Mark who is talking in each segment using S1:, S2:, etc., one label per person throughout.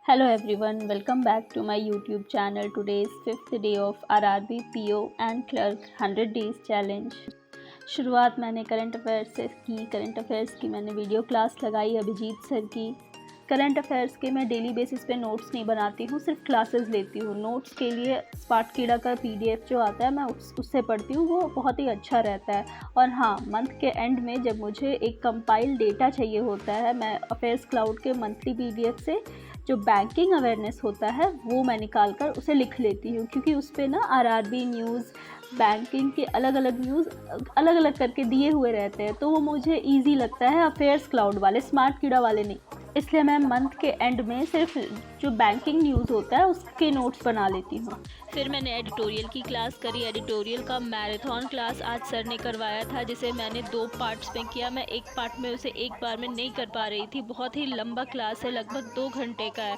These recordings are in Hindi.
S1: Hello everyone, welcome back to my YouTube channel. Today is 5th day of RRB PO and Clerk 100 Days Challenge. शुरुआत मैंने करंट अफेयर्स से की। करंट अफेयर्स की मैंने वीडियो क्लास लगाई अभिजीत सर की। करंट अफेयर्स के मैं डेली बेसिस पे नोट्स नहीं बनाती हूँ, सिर्फ क्लासेस लेती हूँ। नोट्स के लिए स्मार्टकीड़ा का PDF जो आता है मैं उससे पढ़ती हूँ, वो बहुत ही अच्छा रहता है। और हाँ, मंथ के एंड में जब मुझे एक कंपाइल डेटा चाहिए होता है, मैं अफेयर्स क्लाउड के मंथली PDF से जो बैंकिंग अवेयरनेस होता है वो मैं निकाल कर उसे लिख लेती हूँ, क्योंकि उस पर ना RRB न्यूज़, बैंकिंग के अलग अलग न्यूज़ अलग अलग करके दिए हुए रहते हैं, तो वो मुझे इजी लगता है। अफेयर्स क्लाउड वाले, स्मार्टकीड़ा वाले नहीं। इसलिए मैं मंथ के एंड में सिर्फ जो बैंकिंग न्यूज़ होता है उसके नोट्स बना लेती हूँ। फिर मैंने एडिटोरियल की क्लास करी। एडिटोरियल का मैराथन क्लास आज सर ने करवाया था, जिसे मैंने 2 पार्ट्स में किया। मैं एक पार्ट में उसे एक बार में नहीं कर पा रही थी, बहुत ही लंबा क्लास है, लगभग 2 घंटे का है,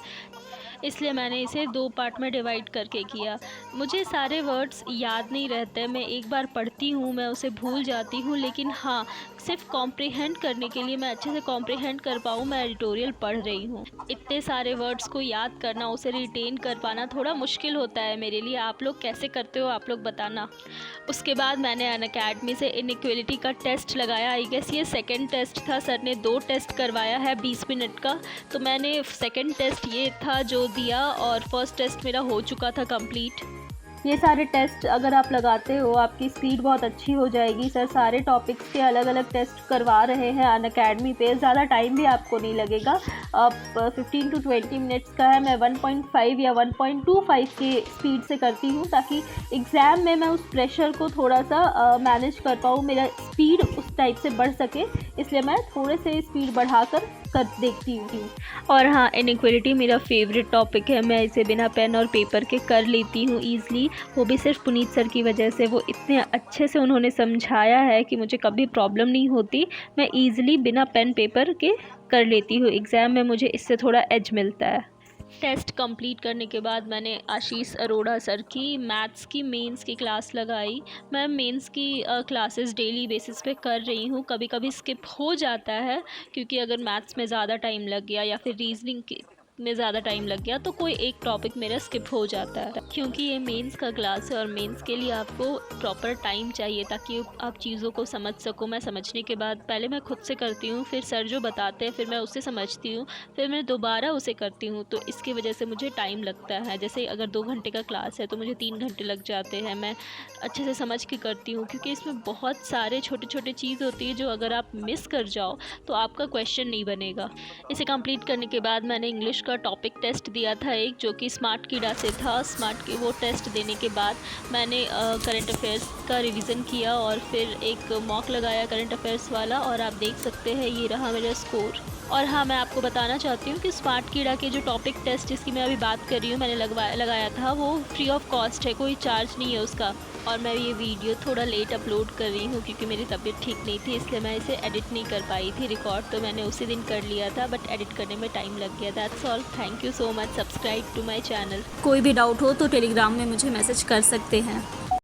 S1: इसलिए मैंने इसे 2 पार्ट में डिवाइड करके किया। मुझे सारे वर्ड्स याद नहीं रहते, मैं एक बार पढ़ती हूँ मैं उसे भूल जाती हूँ, लेकिन हाँ, सिर्फ कॉम्प्रिहेंड करने के लिए, मैं अच्छे से कॉम्प्रिहेंड कर पाऊँ, मैं एडिटोरियल पढ़ रही हूँ। इतने सारे वर्ड्स को याद करना, उसे रिटेन कर पाना थोड़ा मुश्किल होता है मेरे लिए। आप लोग कैसे करते हो, आप लोग बताना। उसके बाद मैंने अनअकैडमी से इनइक्वालिटी का टेस्ट लगाया। आई गेस ये सेकंड टेस्ट था। सर ने 2 टेस्ट करवाया है 20 मिनट का, तो मैंने सेकंड टेस्ट ये था जो दिया, और फर्स्ट टेस्ट मेरा हो चुका था कंप्लीट। ये सारे टेस्ट अगर आप लगाते हो, आपकी स्पीड बहुत अच्छी हो जाएगी। सर सारे टॉपिक्स के अलग अलग टेस्ट करवा रहे हैं अनअकैडमी पे। ज़्यादा टाइम भी आपको नहीं लगेगा। अब 15 to 20 मिनट्स का है। मैं 1.5 या 1.25 के स्पीड से करती हूँ, ताकि एग्ज़ाम में मैं उस प्रेशर को थोड़ा सा मैनेज कर पाऊँ, मेरा स्पीड उस टाइप से बढ़ सके, इसलिए मैं थोड़े से स्पीड बढ़ाकर कर देखती हूँ। और हाँ, इनइक्वालिटी मेरा फेवरेट टॉपिक है। मैं इसे बिना पेन और पेपर के कर लेती हूँ ईज़िली, वो भी सिर्फ पुनीत सर की वजह से। वो इतने अच्छे से उन्होंने समझाया है कि मुझे कभी प्रॉब्लम नहीं होती। मैं ईज़िली बिना पेन पेपर के कर लेती हूँ। एग्ज़ाम में मुझे इससे थोड़ा एज मिलता है। टेस्ट कंप्लीट करने के बाद मैंने आशीष अरोड़ा सर की मैथ्स की मेंस की क्लास लगाई। मैं मेंस की क्लासेस डेली बेसिस पे कर रही हूँ। कभी कभी स्किप हो जाता है, क्योंकि अगर मैथ्स में ज़्यादा टाइम लग गया या फिर रीजनिंग में ज़्यादा टाइम लग गया तो कोई एक टॉपिक मेरा स्किप हो जाता है, क्योंकि ये मेंस का क्लास है और मेंस के लिए आपको प्रॉपर टाइम चाहिए ताकि आप चीज़ों को समझ सको। मैं समझने के बाद पहले मैं खुद से करती हूँ, फिर सर जो बताते हैं फिर मैं उससे समझती हूँ, फिर मैं दोबारा उसे करती हूँ, तो इसकी वजह से मुझे टाइम लगता है। जैसे अगर 2 घंटे का क्लास है तो मुझे 3 घंटे लग जाते हैं। मैं अच्छे से समझ के करती हूँ, क्योंकि इसमें बहुत सारे छोटे छोटे चीज़ होती है जो अगर आप मिस कर जाओ तो आपका क्वेश्चन नहीं बनेगा। इसे कंप्लीट करने के बाद मैंने इंग्लिश का टॉपिक टेस्ट दिया था एक, जो कि स्मार्टकीड़ा से था। वो टेस्ट देने के बाद मैंने करंट अफेयर्स का रिवीजन किया और फिर एक मॉक लगाया करंट अफेयर्स वाला, और आप देख सकते हैं ये रहा मेरा स्कोर। और हाँ, मैं आपको बताना चाहती हूँ कि स्मार्टकीड़ा के जो टॉपिक टेस्ट जिसकी मैं अभी बात कर रही हूँ, मैंने लगाया था, वो फ्री ऑफ कॉस्ट है, कोई चार्ज नहीं है उसका। और मैं ये वीडियो थोड़ा लेट अपलोड कर रही हूँ, क्योंकि मेरी तबीयत ठीक नहीं थी, इसलिए मैं इसे एडिट नहीं कर पाई थी। रिकॉर्ड तो मैंने उसी दिन कर लिया था, बट एडिट करने में टाइम लग गया। That's all. Thank you so much. Subscribe to my channel.
S2: कोई भी डाउट हो तो टेलीग्राम में मुझे मैसेज कर सकते हैं।